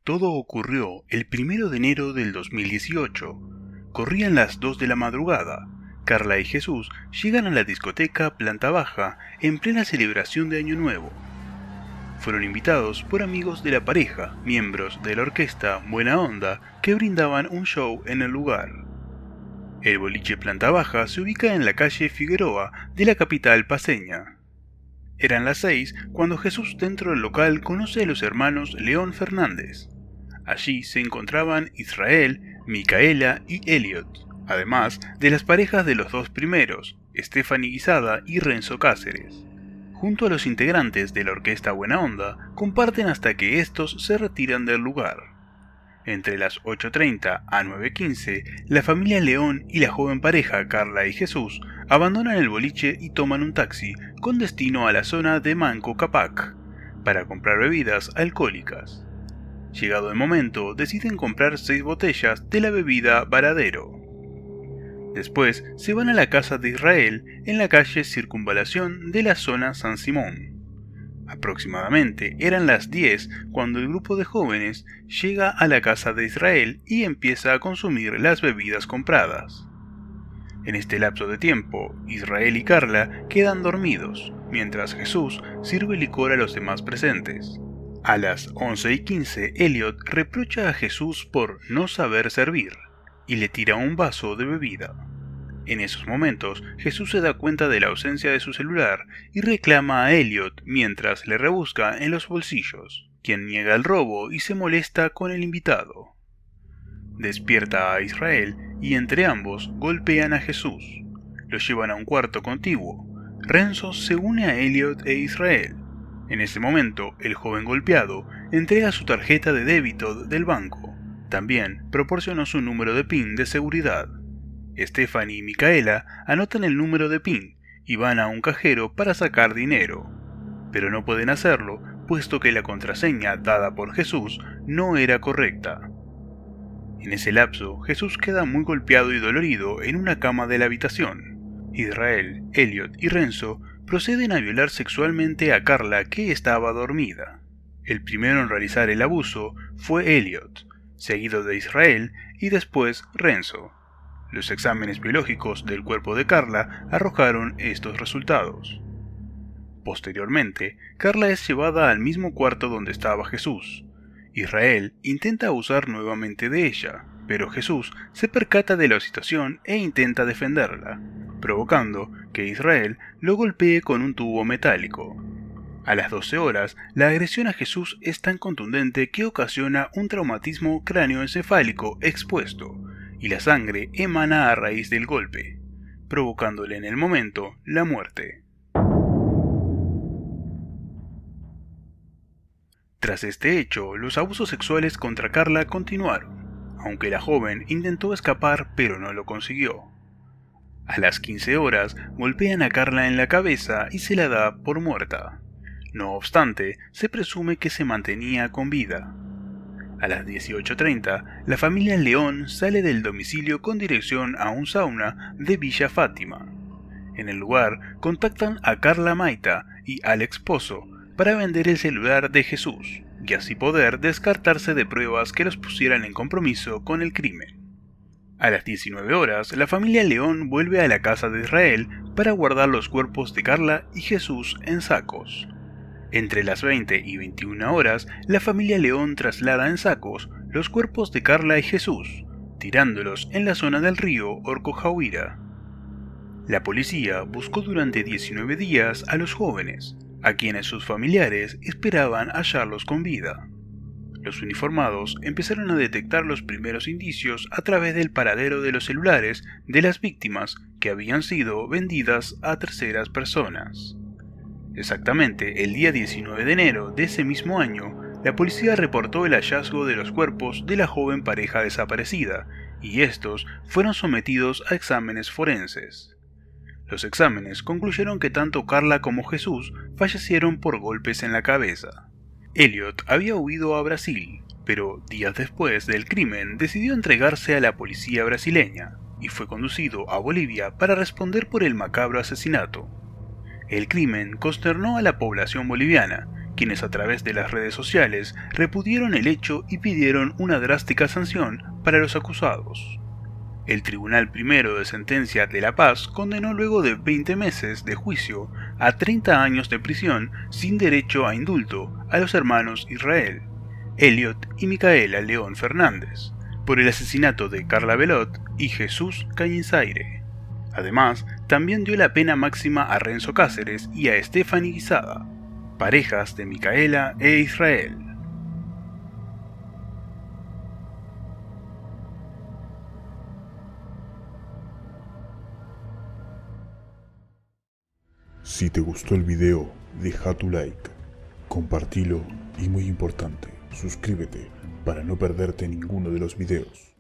Todo ocurrió el 1 de enero del 2018. Corrían las 2 de la madrugada. Carla y Jesús llegan a la discoteca Planta Baja en plena celebración de Año Nuevo. Fueron invitados por amigos de la pareja, miembros de la orquesta Buena Onda, que brindaban un show en el lugar. El boliche Planta Baja se ubica en la calle Figueroa de la capital paceña. Eran las 6 cuando Jesús, dentro del local, conoce a los hermanos León Fernández. Allí se encontraban Israel, Micaela y Elliot, además de las parejas de los dos primeros, Stephanie Guisada y Renzo Cáceres. Junto a los integrantes de la orquesta Buena Onda, comparten hasta que estos se retiran del lugar. Entre las 8:30 a 9:15, la familia León y la joven pareja Carla y Jesús abandonan el boliche y toman un taxi con destino a la zona de Manco Cápac para comprar bebidas alcohólicas. Llegado el momento, deciden comprar 6 botellas de la bebida Varadero. Después se van a la casa de Israel en la calle Circunvalación de la zona San Simón. Aproximadamente eran las 10 cuando el grupo de jóvenes llega a la casa de Israel y empieza a consumir las bebidas compradas. En este lapso de tiempo, Israel y Carla quedan dormidos, mientras Jesús sirve licor a los demás presentes. A las 11:15, Elliot reprocha a Jesús por no saber servir y le tira un vaso de bebida. En esos momentos, Jesús se da cuenta de la ausencia de su celular y reclama a Elliot mientras le rebusca en los bolsillos, quien niega el robo y se molesta con el invitado. Despierta a Israel y entre ambos golpean a Jesús. Lo llevan a un cuarto contiguo. Renzo se une a Elliot e Israel. En ese momento, el joven golpeado entrega su tarjeta de débito del banco. También proporcionó su número de PIN de seguridad. Stephanie y Micaela anotan el número de PIN y van a un cajero para sacar dinero, pero no pueden hacerlo puesto que la contraseña dada por Jesús no era correcta. En ese lapso, Jesús queda muy golpeado y dolorido en una cama de la habitación. Israel, Elliot y Renzo proceden a violar sexualmente a Carla, que estaba dormida. El primero en realizar el abuso fue Elliot, seguido de Israel y después Renzo. Los exámenes biológicos del cuerpo de Carla arrojaron estos resultados. Posteriormente, Carla es llevada al mismo cuarto donde estaba Jesús. Israel intenta abusar nuevamente de ella, pero Jesús se percata de la situación e intenta defenderla, provocando que Israel lo golpee con un tubo metálico. A las 12 horas, la agresión a Jesús es tan contundente que ocasiona un traumatismo cráneoencefálico expuesto, y la sangre emana a raíz del golpe, provocándole en el momento la muerte. Tras este hecho, los abusos sexuales contra Carla continuaron, aunque la joven intentó escapar pero no lo consiguió. A las 15 horas, golpean a Carla en la cabeza y se la da por muerta. No obstante, se presume que se mantenía con vida. A las 18:30, la familia León sale del domicilio con dirección a un sauna de Villa Fátima. En el lugar, contactan a Carla Maita y Alex Pozo para vender el celular de Jesús, y así poder descartarse de pruebas que los pusieran en compromiso con el crimen. A las 19 horas, la familia León vuelve a la casa de Israel para guardar los cuerpos de Carla y Jesús en sacos. Entre las 20 y 21 horas, la familia León traslada en sacos los cuerpos de Carla y Jesús, tirándolos en la zona del río Orco-Jauira. La policía buscó durante 19 días a los jóvenes, a quienes sus familiares esperaban hallarlos con vida. Los uniformados empezaron a detectar los primeros indicios a través del paradero de los celulares de las víctimas que habían sido vendidas a terceras personas. Exactamente el día 19 de enero de ese mismo año, la policía reportó el hallazgo de los cuerpos de la joven pareja desaparecida, y estos fueron sometidos a exámenes forenses. Los exámenes concluyeron que tanto Carla como Jesús fallecieron por golpes en la cabeza. Elliot había huido a Brasil, pero días después del crimen decidió entregarse a la policía brasileña, y fue conducido a Bolivia para responder por el macabro asesinato. El crimen consternó a la población boliviana, quienes a través de las redes sociales repudieron el hecho y pidieron una drástica sanción para los acusados. El Tribunal Primero de Sentencia de La Paz condenó luego de 20 meses de juicio a 30 años de prisión sin derecho a indulto a los hermanos Israel, Elliot y Micaela León Fernández, por el asesinato de Carla Belot y Jesús Cañizaire. Además, también dio la pena máxima a Renzo Cáceres y a Stephanie Guisada, parejas de Micaela e Israel. Si te gustó el video, deja tu like, compartilo y muy importante, suscríbete para no perderte ninguno de los videos.